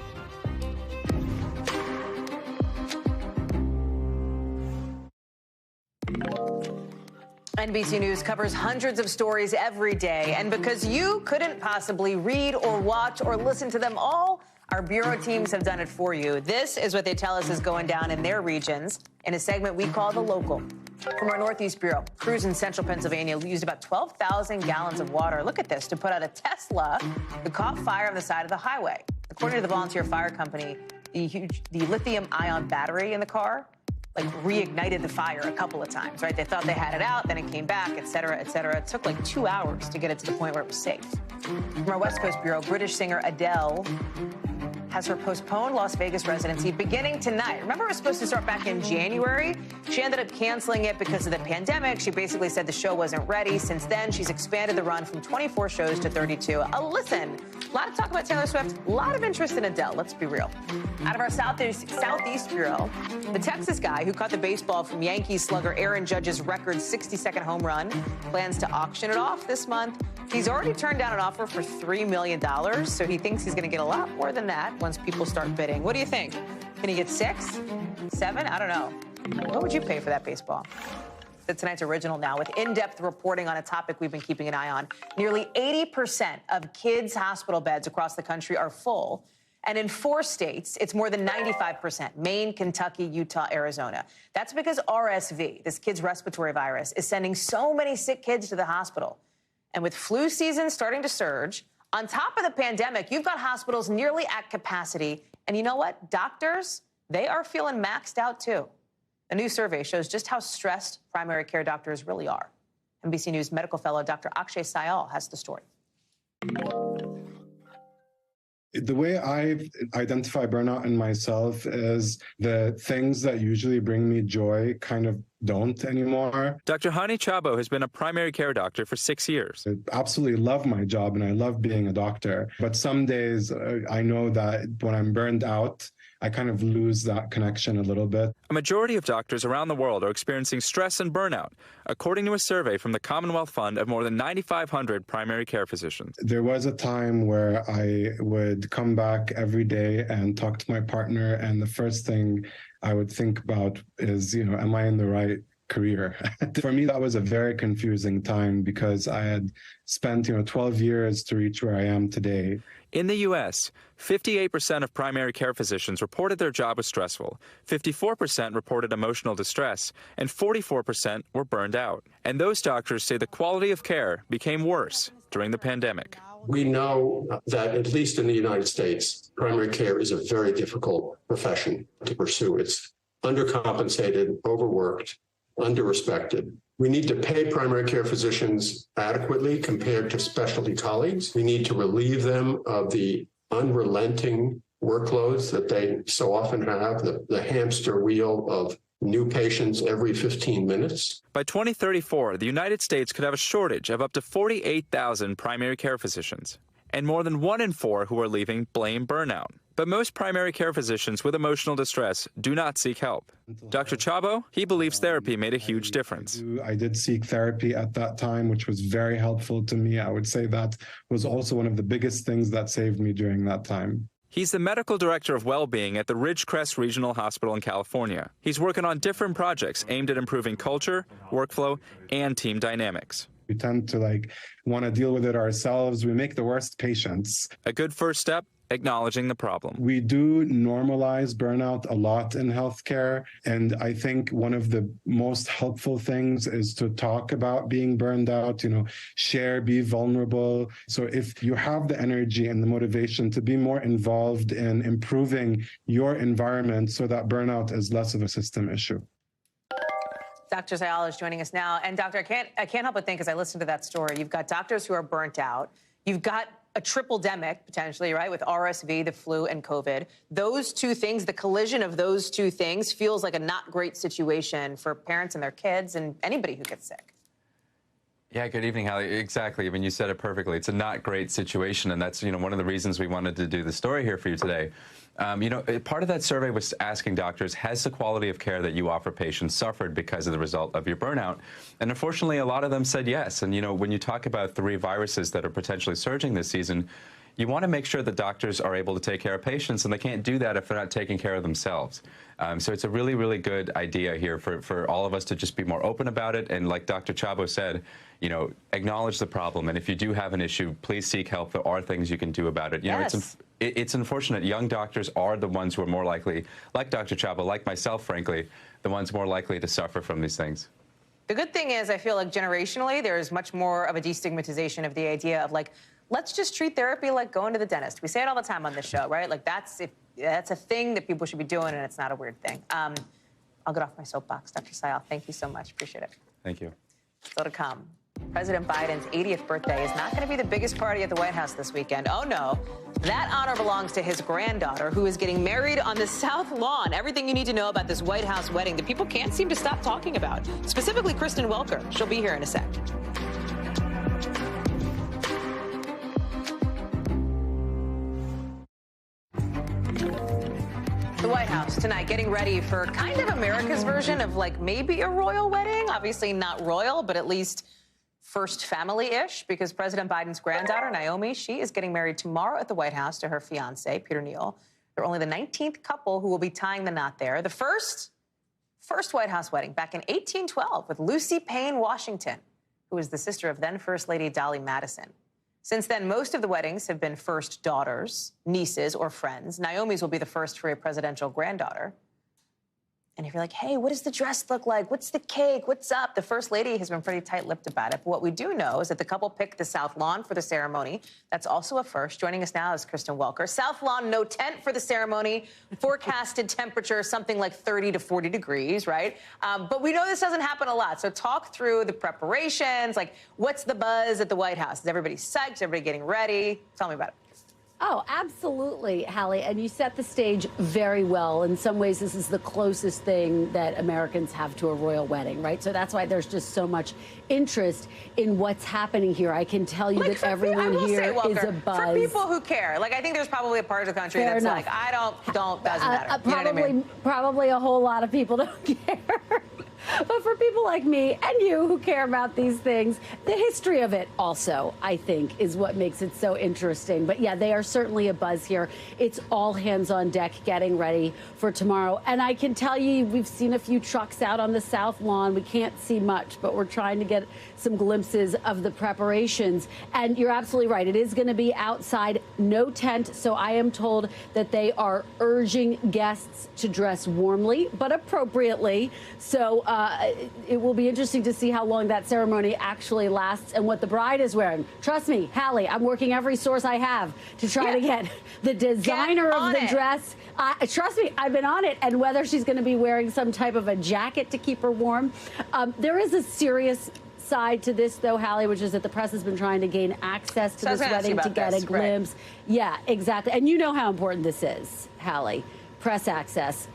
NBC News covers hundreds of stories every day, and because you couldn't possibly read or watch or listen to them all, our bureau teams have done it for you. This is what they tell us is going down in their regions in a segment we call The Local. From our Northeast Bureau, crews in central Pennsylvania used about 12,000 gallons of water, look at this, to put out a Tesla that caught fire on the side of the highway. According to the volunteer fire company, the lithium-ion battery in the car reignited the fire a couple of times, right? They thought they had it out, then it came back, et cetera, et cetera. It took 2 hours to get it to the point where it was safe. From our West Coast Bureau, British singer Adele has her postponed Las Vegas residency beginning tonight. Remember, it was supposed to start back in January. She ended up canceling it because of the pandemic. She basically said the show wasn't ready. Since then, she's expanded the run from 24 shows to 32. Listen, a lot of talk about Taylor Swift, a lot of interest in Adele. Let's be real. Out of our Southeast Bureau, the Texas guy who caught the baseball from Yankees slugger Aaron Judge's record 60-second home run plans to auction it off this month. He's already turned down an offer for $3 million, so he thinks he's going to get a lot more than that once people start bidding. What do you think? Can he get 6, 7? I don't know. What would you pay for that baseball? That's tonight's original now with in-depth reporting on a topic we've been keeping an eye on. Nearly 80% of kids' hospital beds across the country are full. And in 4 states, it's more than 95%, Maine, Kentucky, Utah, Arizona. That's because RSV, this kid's respiratory virus, is sending so many sick kids to the hospital. And with flu season starting to surge, on top of the pandemic, you've got hospitals nearly at capacity. And you know what? Doctors, they are feeling maxed out, too. A new survey shows just how stressed primary care doctors really are. NBC News medical fellow Dr. Akshay Syal has the story. The way I identify burnout in myself is the things that usually bring me joy kind of don't anymore. Dr. Hani Chabo has been a primary care doctor for 6 years. I absolutely love my job and I love being a doctor. But some days I know that when I'm burned out, I kind of lose that connection a little bit. A majority of doctors around the world are experiencing stress and burnout, according to a survey from the Commonwealth Fund of more than 9,500 primary care physicians. There was a time where I would come back every day and talk to my partner, and the first thing I would think about is, am I in the right career? For me, that was a very confusing time because I had spent, 12 years to reach where I am today. In the U.S., 58% of primary care physicians reported their job was stressful, 54% reported emotional distress, and 44% were burned out. And those doctors say the quality of care became worse during the pandemic. We know that, at least in the United States, primary care is a very difficult profession to pursue. It's undercompensated, overworked, underrespected. We need to pay primary care physicians adequately compared to specialty colleagues. We need to relieve them of the unrelenting workloads that they so often have, the hamster wheel of new patients every 15 minutes. By 2034, the United States could have a shortage of up to 48,000 primary care physicians. And more than 1 in 4 who are leaving blame burnout. But most primary care physicians with emotional distress do not seek help. Dr. Chabo, he believes therapy made a huge difference. I did seek therapy at that time, which was very helpful to me. I would say that was also one of the biggest things that saved me during that time. He's the medical director of well-being at the Ridgecrest Regional Hospital in California. He's working on different projects aimed at improving culture, workflow, and team dynamics. We tend to want to deal with it ourselves. We make the worst patients. A good first step, acknowledging the problem. We do normalize burnout a lot in healthcare. And I think one of the most helpful things is to talk about being burned out, share, be vulnerable. So if you have the energy and the motivation to be more involved in improving your environment so that burnout is less of a system issue. Dr. Syal is joining us now. And doctor, I can't help but think as I listen to that story, you've got doctors who are burnt out. You've got a triple-demic, potentially, right, with RSV, the flu, and COVID. Those two things, the collision of those two things feels like a not great situation for parents and their kids and anybody who gets sick. Yeah, good evening, Hallie. Exactly. I mean, you said it perfectly. It's a not great situation, and that's, one of the reasons we wanted to do the story here for you today. Part of that survey was asking doctors, has the quality of care that you offer patients suffered because of the result of your burnout? And unfortunately, a lot of them said yes. And, when you talk about 3 viruses that are potentially surging this season, you want to make sure that doctors are able to take care of patients, and they can't do that if they're not taking care of themselves. So it's a really, really good idea here for all of us to just be more open about it. And like Dr. Chabo said, acknowledge the problem. And if you do have an issue, please seek help. There are things you can do about it. It's unfortunate. Young doctors are the ones who are more likely, like Dr. Chabo, like myself, frankly, the ones more likely to suffer from these things. The good thing is I feel like generationally there's much more of a destigmatization of the idea of let's just treat therapy like going to the dentist. We say it all the time on this show, right? That's a thing that people should be doing, and it's not a weird thing. I'll get off my soapbox. Dr. Syal, thank you so much. Appreciate it. Thank you. Still to come. President Biden's 80th birthday is not going to be the biggest party at the White House this weekend. Oh, no. That honor belongs to his granddaughter, who is getting married on the South Lawn. Everything you need to know about this White House wedding that people can't seem to stop talking about, specifically Kristen Welker. She'll be here in a sec. The White House tonight getting ready for kind of America's version of like maybe a royal wedding. Obviously not royal, but at least first family-ish, because President Biden's granddaughter, Naomi, she is getting married tomorrow at the White House to her fiancé, Peter Neal. They're only the 19th couple who will be tying the knot there. The first White House wedding back in 1812 with Lucy Payne Washington, who was the sister of then First Lady Dolly Madison. Since then, most of the weddings have been first daughters, nieces, or friends. Naomi's will be the first for a presidential granddaughter. And if you're like, hey, what does the dress look like? What's the cake? What's up? The First Lady has been pretty tight-lipped about it. But what we do know is that the couple picked the South Lawn for the ceremony. That's also a first. Joining us now is Kristen Welker. South Lawn, no tent for the ceremony. Forecasted temperature, something like 30 to 40 degrees, right? But we know this doesn't happen a lot. So talk through the preparations. Like, what's the buzz at the White House? Is everybody psyched? Is everybody getting ready? Tell me about it. Oh, absolutely, Hallie. And you set the stage very well. In some ways, this is the closest thing that Americans have to a royal wedding, right? So that's why there's just so much interest in what's happening here. I can tell you that everyone here is a buzz. For people who care. Like, I think there's probably a part of the country that's like, I doesn't matter. You know what I mean? Probably a whole lot of people don't care. But for people like me and you who care about these things, the history of it also, I think, is what makes it so interesting. But yeah, they are certainly a buzz here. It's all hands on deck getting ready for tomorrow. And I can tell you, we've seen a few trucks out on the South Lawn. We can't see much, but we're trying to get some glimpses of the preparations. And you're absolutely right. It is going to be outside, no tent. So I am told that they are urging guests to dress warmly, but appropriately. So it will be interesting to see how long that ceremony actually lasts and what the bride is wearing. Trust me, Hallie, I'm working every source I have to try to get the designer of the dress. Trust me, I've been on it, and whether she's going to be wearing some type of a jacket to keep her warm. There is a serious side to this, though, Hallie, which is that the press has been trying to gain access to this wedding to get a glimpse. Right. Yeah, exactly. And you know how important this is, Hallie, press access.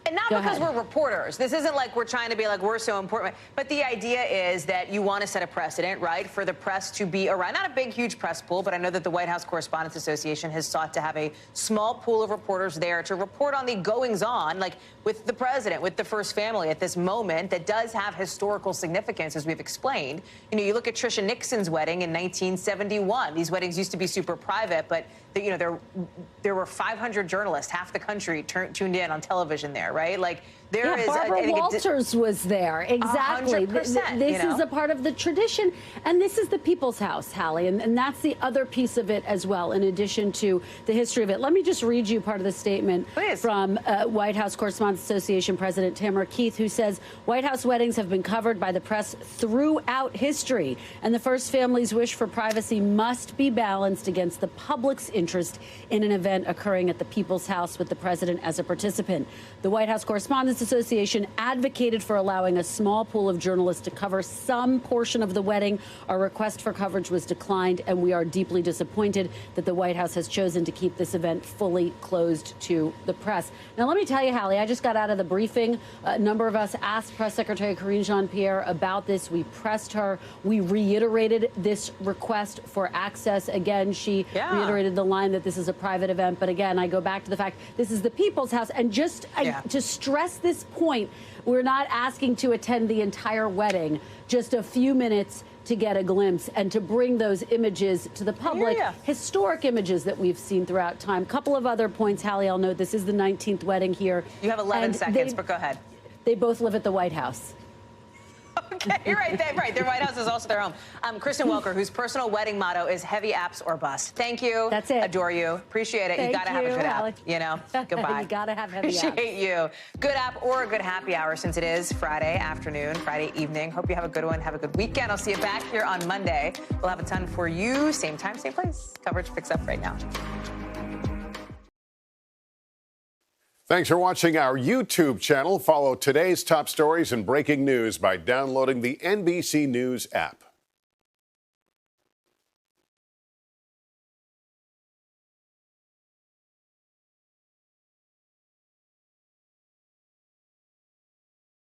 And not because we're reporters. This isn't like we're trying to be like, we're so important. But the idea is that you want to set a precedent, right, for the press to be around. Not a big, huge press pool, but I know that the White House Correspondents Association has sought to have a small pool of reporters there to report on the goings-on, like with the president, with the first family at this moment that does have historical significance, as we've explained. You know, you look at Trisha Nixon's wedding in 1971. These weddings used to be super private, but there were 500 journalists, half the country tuned in on television there, right? Like, there is. Barbara Walters was there. Exactly. 100%, this is a part of the tradition, and this is the people's house, Hallie, and that's the other piece of it as well, in addition to the history of it. Let me just read you part of the statement from White House Correspondents Association President Tamara Keith, who says White House weddings have been covered by the press throughout history, and the first family's wish for privacy must be balanced against the public's interest in an event occurring at the people's house with the president as a participant. The White House Correspondents Association advocated for allowing a small pool of journalists to cover some portion of the wedding. Our request for coverage was declined, and we are deeply disappointed that the White House has chosen to keep this event fully closed to the press. Now, let me tell you, Hallie, I just got out of the briefing. A number of us asked Press Secretary Karine Jean-Pierre about this. We pressed her. We reiterated this request for access. Again, she reiterated the line that this is a private event. But again, I go back to the fact this is the people's house. And just to stress this point, we're not asking to attend the entire wedding, just a few minutes to get a glimpse and to bring those images to the public, historic images that we've seen throughout time. Couple of other points, Hallie, I'll note this is the 19th wedding here. You have 11 seconds, but go ahead. They both live at the White House. Okay, you're right. Their White House is also their home. Kristen Welker, whose personal wedding motto is heavy apps or bust. Thank you. That's it. Adore you. Appreciate it. You got to have a good app. You know? Goodbye. You got to have heavy apps. Appreciate you. Good app or a good happy hour, since it is Friday afternoon, Friday evening. Hope you have a good one. Have a good weekend. I'll see you back here on Monday. We'll have a ton for you. Same time, same place. Coverage picks up right now. Thanks for watching our YouTube channel. Follow today's top stories and breaking news by downloading the NBC News app.